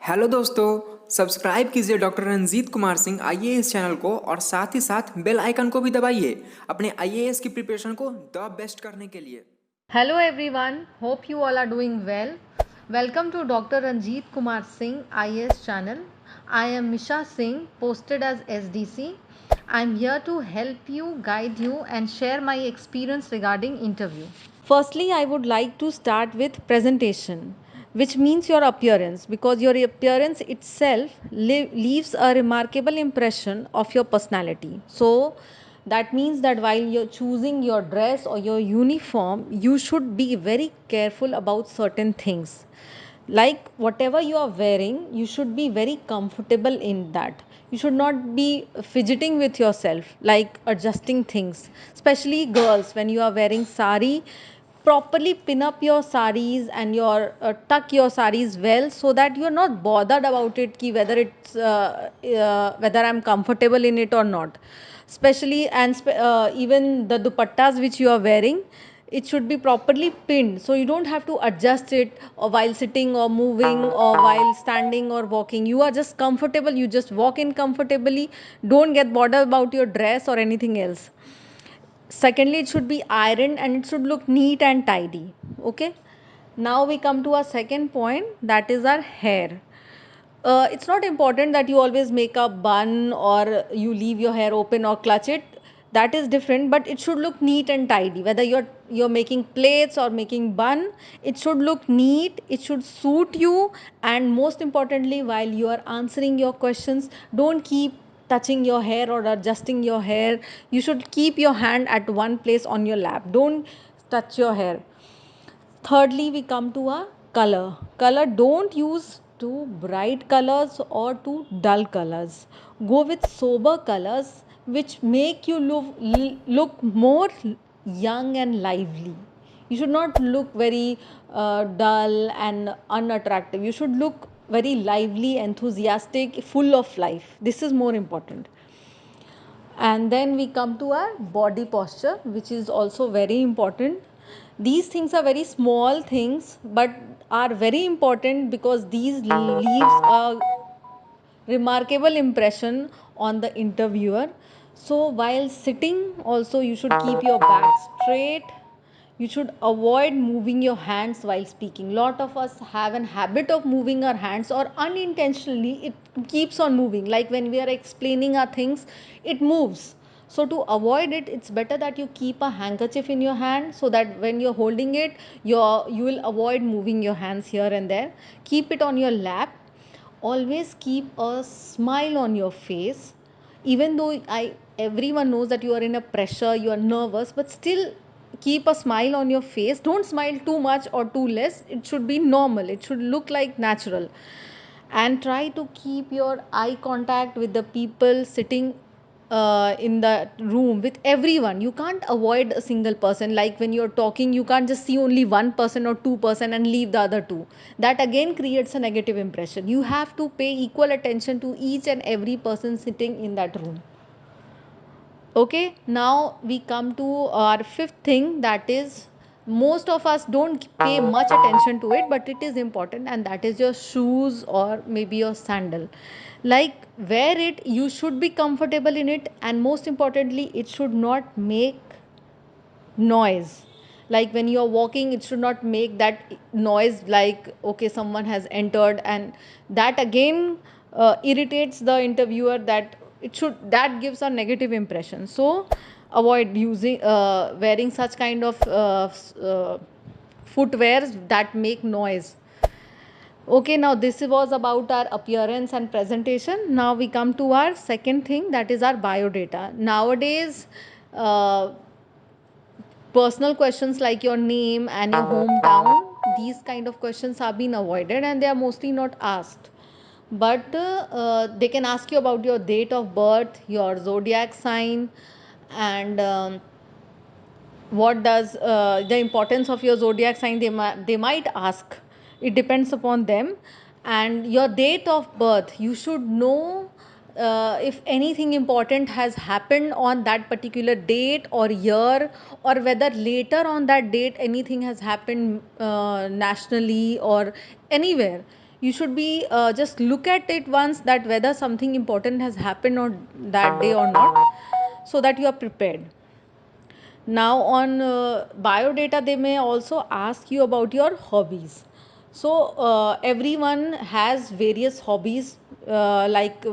Hello दोस्तों, subscribe कीजिए doctor Ranjit Kumar Singh IAS channel को और साथ ही साथ बेल आइकन को भी दबाइए अपने आईएएस की प्रिपरेशन को द बेस्ट करने के लिए। Hello everyone, hope you all are doing well. Welcome to Dr. Ranjit Kumar Singh IAS channel. I am Misha Singh, posted as SDC. I am here to help you, guide you and share my experience regarding interview. Firstly, I would like to start with presentation, which means your appearance, because your appearance itself leaves a remarkable impression of your personality. So, that means that while you're choosing your dress or your uniform, you should be very careful about certain things. Like whatever you are wearing, you should be very comfortable in that. You should not be fidgeting with yourself, like adjusting things, especially girls. When you are wearing sari, properly pin up your saris and your tuck your saris well, so that you are not bothered about it ki whether it's whether I'm comfortable in it or not. Especially even the dupattas which you are wearing, it should be properly pinned, so you don't have to adjust it or while sitting or moving or while standing or walking. You are just comfortable, you just walk in comfortably. Don't get bothered about your dress or anything else. Secondly, it should be ironed and it should look neat and tidy. Okay, now we come to our second point, that is our hair. It's not important that you always make a bun or you leave your hair open or clutch it. That is different, but it should look neat and tidy. Whether you're making plates or making bun, it should look neat, it should suit you, and most importantly, while you are answering your questions, don't keep touching your hair or adjusting your hair. You should keep your hand at one place on your lap. Don't touch your hair. Thirdly, we come to a color. Don't use too bright colors or too dull colors. Go with sober colors which make you look more young and lively. You should not look very dull and unattractive. You should look very lively, enthusiastic, full of life. This is more important. And then we come to our body posture, which is also very important. These things are very small things but are very important, because these leaves a remarkable impression on the interviewer. So while sitting also, you should keep your back straight. You should avoid moving your hands while speaking. Lot of us have an habit of moving our hands, or unintentionally it keeps on moving. Like when we are explaining our things, it moves. So to avoid it, it's better that you keep a handkerchief in your hand, so that when you're holding it, you will avoid moving your hands here and there. Keep it on your lap. Always keep a smile on your face. Even though I everyone knows that you are in a pressure, you are nervous, but still keep a smile on your face. Don't smile too much or too less. It should be normal, it should look like natural. And try to keep your eye contact with the people sitting in the room, with everyone. You can't avoid a single person. Like when you're talking, you can't just see only one person or two person and leave the other two. That again creates a negative impression. You have to pay equal attention to each and every person sitting in that room. Okay, now we come to our fifth thing, that is, most of us don't pay much attention to it, but it is important, and that is your shoes or maybe your sandal. Like, wear it, you should be comfortable in it, and most importantly, it should not make noise. Like when you're walking, it should not make that noise, like okay, someone has entered, and that again irritates the interviewer. That gives a negative impression. So avoid using wearing such kind of footwears that make noise. Okay, now this was about our appearance and presentation. Now we come to our second thing, that is our biodata. Nowadays, uh, personal questions like your name and your hometown, these kind of questions have been avoided and they are mostly not asked. But they can ask you about your date of birth, your zodiac sign, and what does the importance of your zodiac sign, they might ask. It depends upon them. And your date of birth, you should know if anything important has happened on that particular date or year, or whether later on that date anything has happened nationally or anywhere. you should be just look at it once, that whether something important has happened on that day or not, so that you are prepared. Now on biodata, they may also ask you about your hobbies. So everyone has various hobbies, like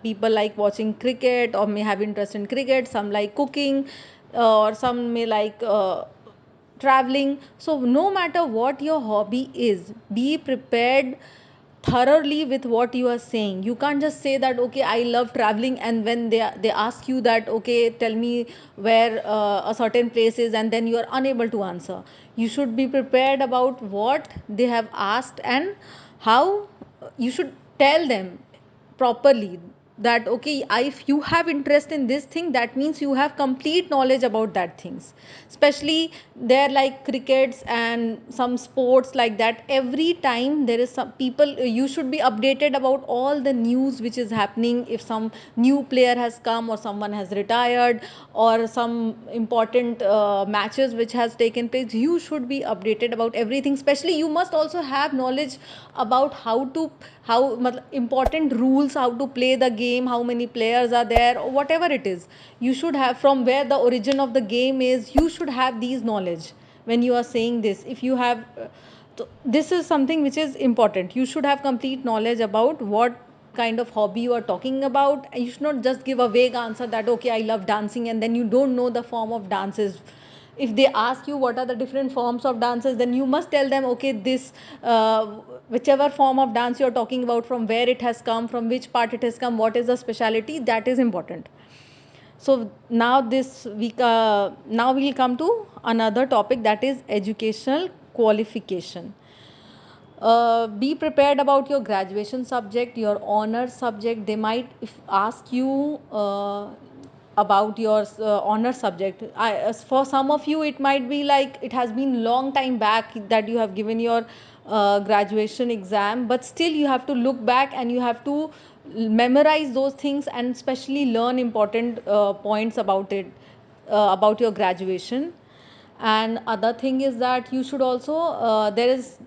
people like watching cricket or may have interest in cricket, some like cooking, or some may like traveling. So no matter what your hobby is, be prepared thoroughly with what you are saying. You can't just say that okay, I love traveling, and when they ask you that okay, tell me where a certain place is, and then you are unable to answer. You should be prepared about what they have asked, and how you should tell them properly that okay, if you have interest in this thing, that means you have complete knowledge about that things. Especially there like crickets and some sports like that, every time there is some people, you should be updated about all the news which is happening. If some new player has come or someone has retired, or some important matches which has taken place, you should be updated about everything. Especially you must also have knowledge about important rules, how to play the game, how many players are there, or whatever it is. You should have, from where the origin of the game is, you should have these knowledge when you are saying this. If you have this is something which is important. You should have complete knowledge about what kind of hobby you are talking about. You should not just give a vague answer that okay, I love dancing, and then you don't know the form of dances. If they ask you what are the different forms of dances, then you must tell them okay, this uh, whichever form of dance you are talking about, from where it has come, from which part it has come, what is the speciality, that is important. So now this week, now we'll come to another topic, that is educational qualification. Be prepared about your graduation subject, your honors subject. They might if ask you about your honor subject. For some of you it might be like it has been long time back that you have given your graduation exam, but still you have to look back and you have to memorize those things, and especially learn important points about it, about your graduation. And other thing is that you should also there is,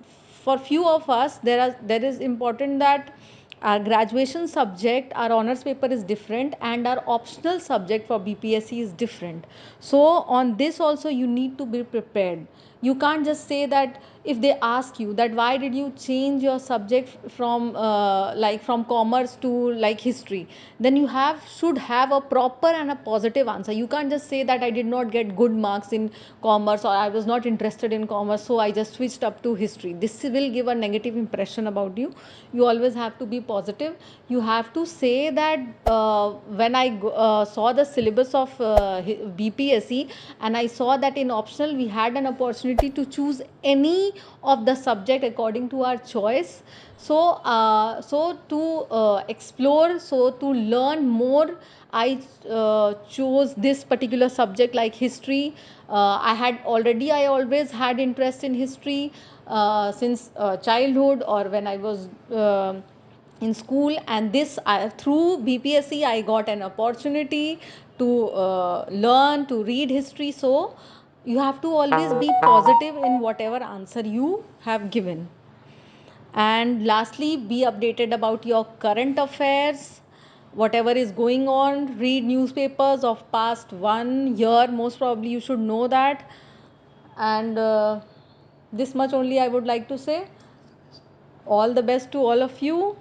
for few of us, there is important that our graduation subject, our honors paper is different, and our optional subject for BPSC is different. So on this also you need to be prepared. You can't just say that, if they ask you that why did you change your subject from like from commerce to like history, then you should have a proper and a positive answer. You can't just say that I did not get good marks in commerce, or I was not interested in commerce, so I just switched up to history. This will give a negative impression about you. You always have to be positive. You have to say that when I saw the syllabus of BPSC, and I saw that in optional we had an opportunity to choose any of the subject according to our choice. So so to explore, so to learn more, I chose this particular subject like history. I always had interest in history since childhood, or when I was in school. And this through BPSC I got an opportunity to learn to read history. So you have to always be positive in whatever answer you have given. And lastly, be updated about your current affairs, whatever is going on. Read newspapers of past 1 year, most probably you should know that. And this much only I would like to say. All the best to all of you.